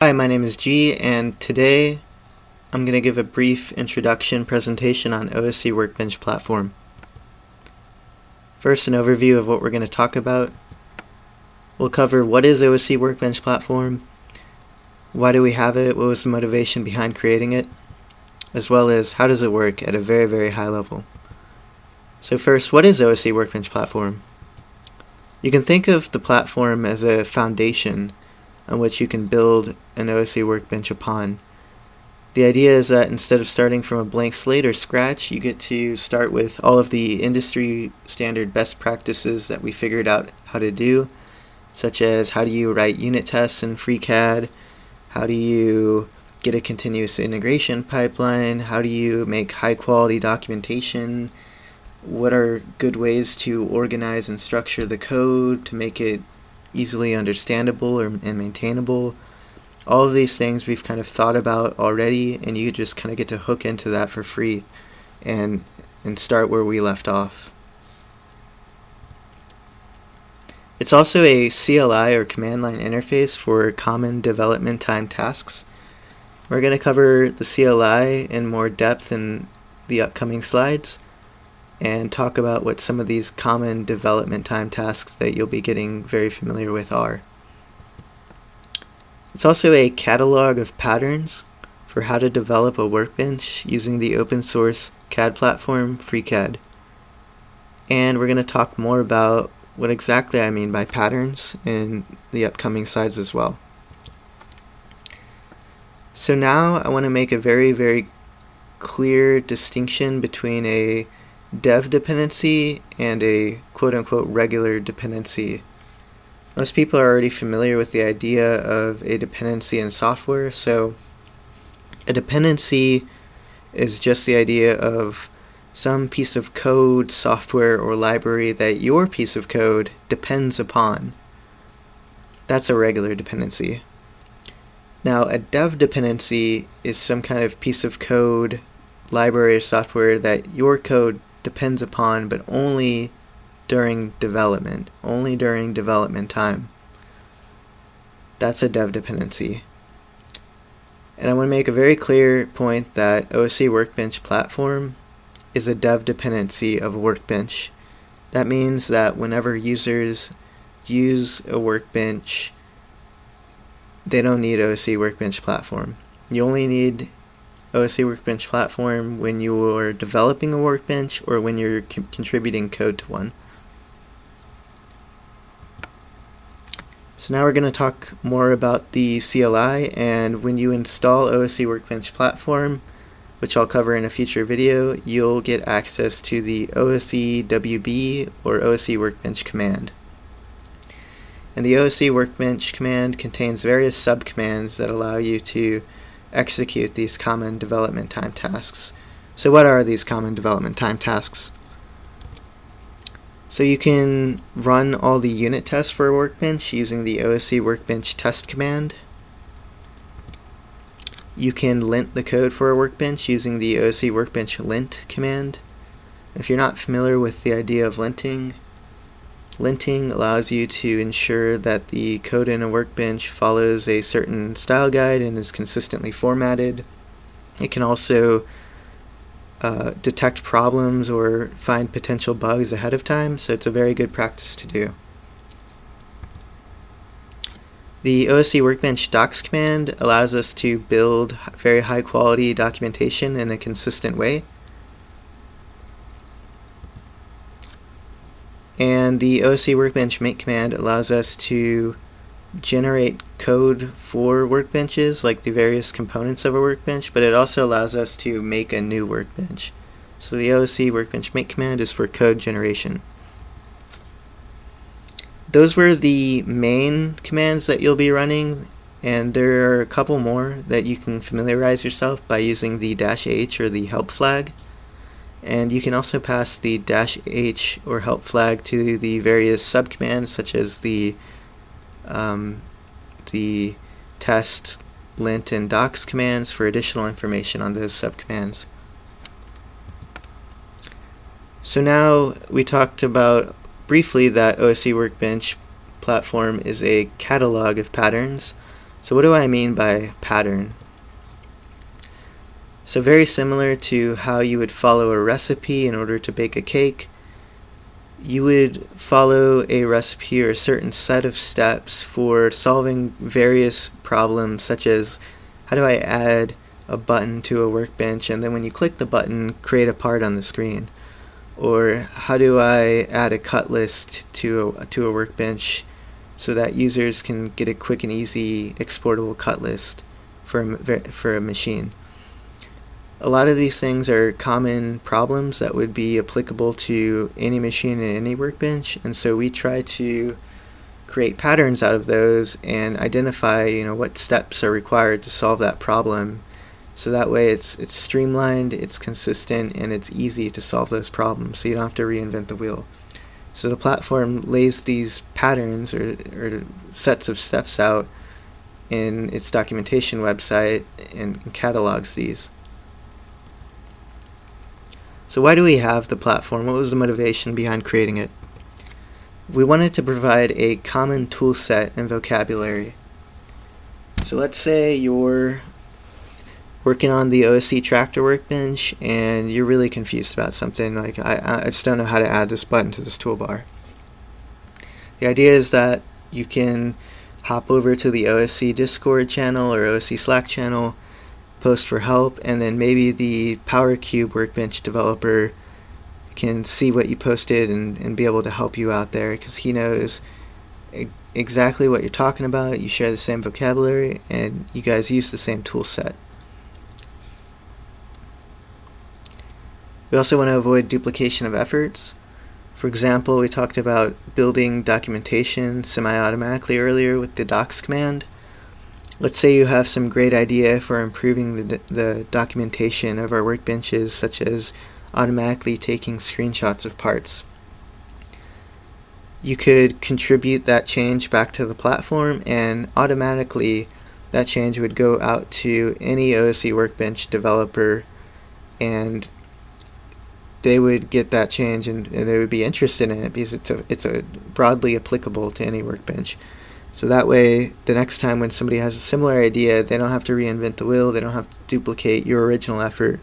Hi, my name is G, and today I'm going to give a brief introduction presentation on OSE Workbench Platform. First, an overview of what we're going to talk about. We'll cover what is OSE Workbench Platform, why do we have it, what was the motivation behind creating it, as well as how does it work at a very, very high level. So first, what is OSE Workbench Platform? You can think of the platform as a foundation on which you can build an OSE workbench upon. The idea is that instead of starting from a blank slate or scratch, you get to start with all of the industry standard best practices that we figured out how to do, such as how do you write unit tests in FreeCAD, how do you get a continuous integration pipeline, how do you make high quality documentation, what are good ways to organize and structure the code to make it easily understandable and maintainable. All of these things we've kind of thought about already, and you just kind of get to hook into that for free and start where we left off. It's also a CLI or command line interface for common development time tasks. We're going to cover the CLI in more depth in the upcoming slides and talk about what some of these common development time tasks that you'll be getting very familiar with are. It's also a catalog of patterns for how to develop a workbench using the open source CAD platform FreeCAD. And we're going to talk more about what exactly I mean by patterns in the upcoming slides as well. So now I want to make a very, very clear distinction between a dev dependency and a quote-unquote regular dependency. Most people are already familiar with the idea of a dependency in software, so a dependency is just the idea of some piece of code, software, or library that your piece of code depends upon. That's a regular dependency. Now, a dev dependency is some kind of piece of code, library, or software that your code depends upon, but only during development time. That's a dev dependency. And I want to make a very clear point that OSE Workbench Platform is a dev dependency of a workbench. That means that whenever users use a workbench, they don't need OSE Workbench Platform. You only need OSE Workbench Platform when you're developing a workbench or when you're contributing code to one. So now we're going to talk more about the CLI, and when you install OSE Workbench Platform, which I'll cover in a future video, you'll get access to the OSE WB or OSE Workbench command. And the OSE Workbench command contains various subcommands that allow you to execute these common development time tasks. So what are these common development time tasks? So you can run all the unit tests for a workbench using the OSE Workbench test command. You can lint the code for a workbench using the OSE Workbench lint command. If you're not familiar with the idea of linting allows you to ensure that the code in a workbench follows a certain style guide and is consistently formatted. It can also detect problems or find potential bugs ahead of time, so it's a very good practice to do. The OSE Workbench Docs command allows us to build very high quality documentation in a consistent way. And the OSE Workbench make command allows us to generate code for workbenches, like the various components of a workbench, but it also allows us to make a new workbench. So the OSE Workbench make command is for code generation. Those were the main commands that you'll be running, and there are a couple more that you can familiarize yourself by using the -h or the help flag. And you can also pass the -h or help flag to the various subcommands, such as the test, lint, and docs commands for additional information on those subcommands. So now we talked about briefly that OSE Workbench Platform is a catalog of patterns So what do I mean by pattern? So very similar to how you would follow a recipe in order to bake a cake, you would follow a recipe or a certain set of steps for solving various problems, such as how do I add a button to a workbench and then when you click the button, create a part on the screen? Or how do I add a cut list to a workbench so that users can get a quick and easy exportable cut list for a machine? A lot of these things are common problems that would be applicable to any machine and any workbench, and so we try to create patterns out of those and identify, what steps are required to solve that problem. So that way it's streamlined, it's consistent, and it's easy to solve those problems, so you don't have to reinvent the wheel. So the platform lays these patterns or sets of steps out in its documentation website and catalogs these. So why do we have the platform? What was the motivation behind creating it? We wanted to provide a common tool set and vocabulary. So let's say you're working on the OSE Tractor workbench and you're really confused about something, like I just don't know how to add this button to this toolbar. The idea is that you can hop over to the OSE Discord channel or OSE Slack channel, post for help, and then maybe the PowerCube workbench developer can see what you posted and be able to help you out there because he knows exactly what you're talking about, you share the same vocabulary, and you guys use the same tool set. We also want to avoid duplication of efforts. For example, we talked about building documentation semi-automatically earlier with the docs command. Let's say you have some great idea for improving the documentation of our workbenches, such as automatically taking screenshots of parts. You could contribute that change back to the platform, and automatically that change would go out to any OSE Workbench developer, and they would get that change and they would be interested in it because it's broadly applicable to any workbench. So that way, the next time when somebody has a similar idea, they don't have to reinvent the wheel, they don't have to duplicate your original effort.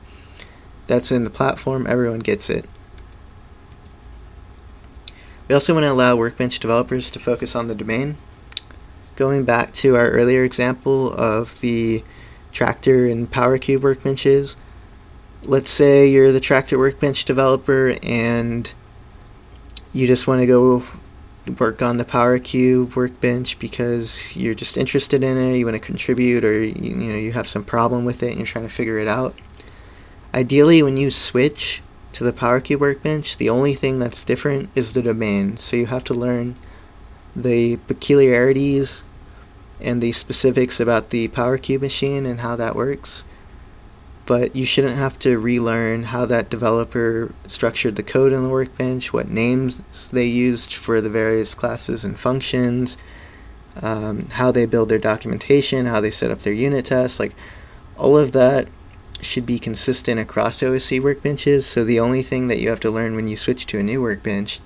That's in the platform, everyone gets it. We also want to allow workbench developers to focus on the domain. Going back to our earlier example of the Tractor and PowerCube workbenches, let's say you're the Tractor workbench developer and you just want to go work on the PowerCube workbench because you're just interested in it, you want to contribute, or you have some problem with it and you're trying to figure it out. Ideally, when you switch to the PowerCube workbench, the only thing that's different is the domain. So you have to learn the peculiarities and the specifics about the PowerCube machine and how that works. But you shouldn't have to relearn how that developer structured the code in the workbench, what names they used for the various classes and functions, how they build their documentation, how they set up their unit tests. Like, all of that should be consistent across OSE workbenches, so the only thing that you have to learn when you switch to a new workbench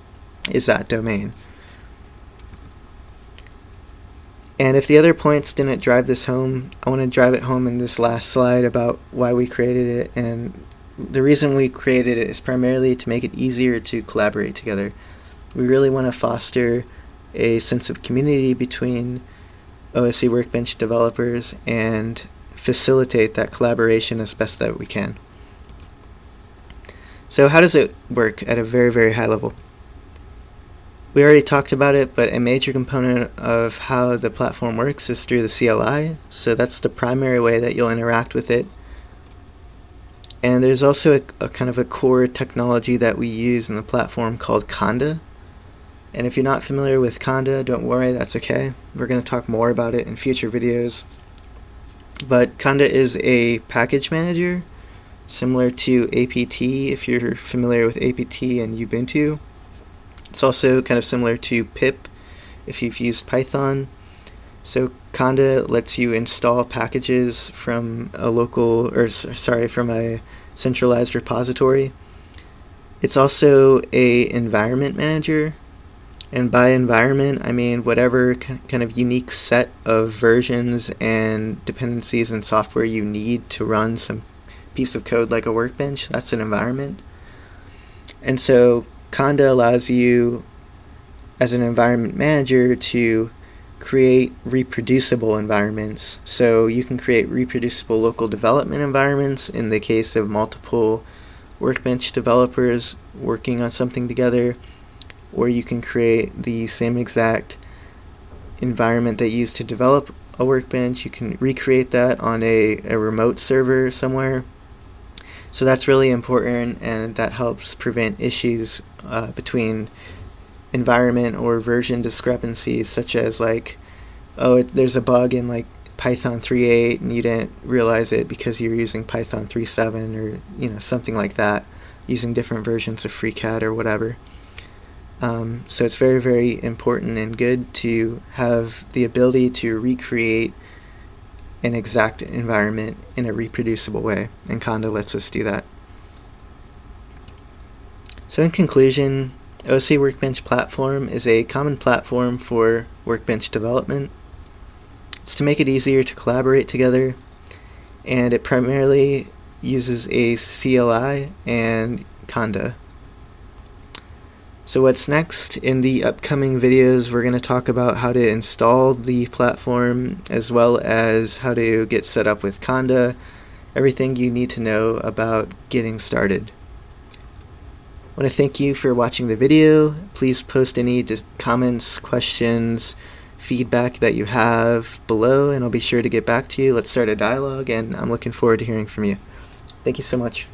is that domain. And if the other points didn't drive this home, I want to drive it home in this last slide about why we created it. And the reason we created it is primarily to make it easier to collaborate together. We really want to foster a sense of community between OSE Workbench developers and facilitate that collaboration as best that we can. So how does it work at a very, very high level? We already talked about it, but a major component of how the platform works is through the CLI, so that's the primary way that you'll interact with it. And there's also a kind of a core technology that we use in the platform called Conda. And if you're not familiar with Conda, don't worry, that's okay. We're going to talk more about it in future videos. But Conda is a package manager, similar to APT if you're familiar with APT and Ubuntu. It's also kind of similar to pip if you've used Python. So Conda lets you install packages from from a centralized repository. It's also a environment manager. And by environment, I mean whatever kind of unique set of versions and dependencies and software you need to run some piece of code like a workbench, that's an environment. And so Conda allows you, as an environment manager, to create reproducible environments. So you can create reproducible local development environments in the case of multiple workbench developers working on something together, or you can create the same exact environment that you used to develop a workbench. You can recreate that on a remote server somewhere. So that's really important, and that helps prevent issues between environment or version discrepancies, such as like, oh, there's a bug in like Python 3.8 and you didn't realize it because you're using Python 3.7 or something like that, using different versions of FreeCAD or whatever. So it's very, very important and good to have the ability to recreate an exact environment in a reproducible way, and Conda lets us do that. So in conclusion, OSE Workbench Platform is a common platform for workbench development. It's to make it easier to collaborate together, and it primarily uses a CLI and Conda. So what's next? In the upcoming videos, we're going to talk about how to install the platform, as well as how to get set up with Conda, everything you need to know about getting started. I want to thank you for watching the video. Please post any comments, questions, feedback that you have below, and I'll be sure to get back to you. Let's start a dialogue, and I'm looking forward to hearing from you. Thank you so much.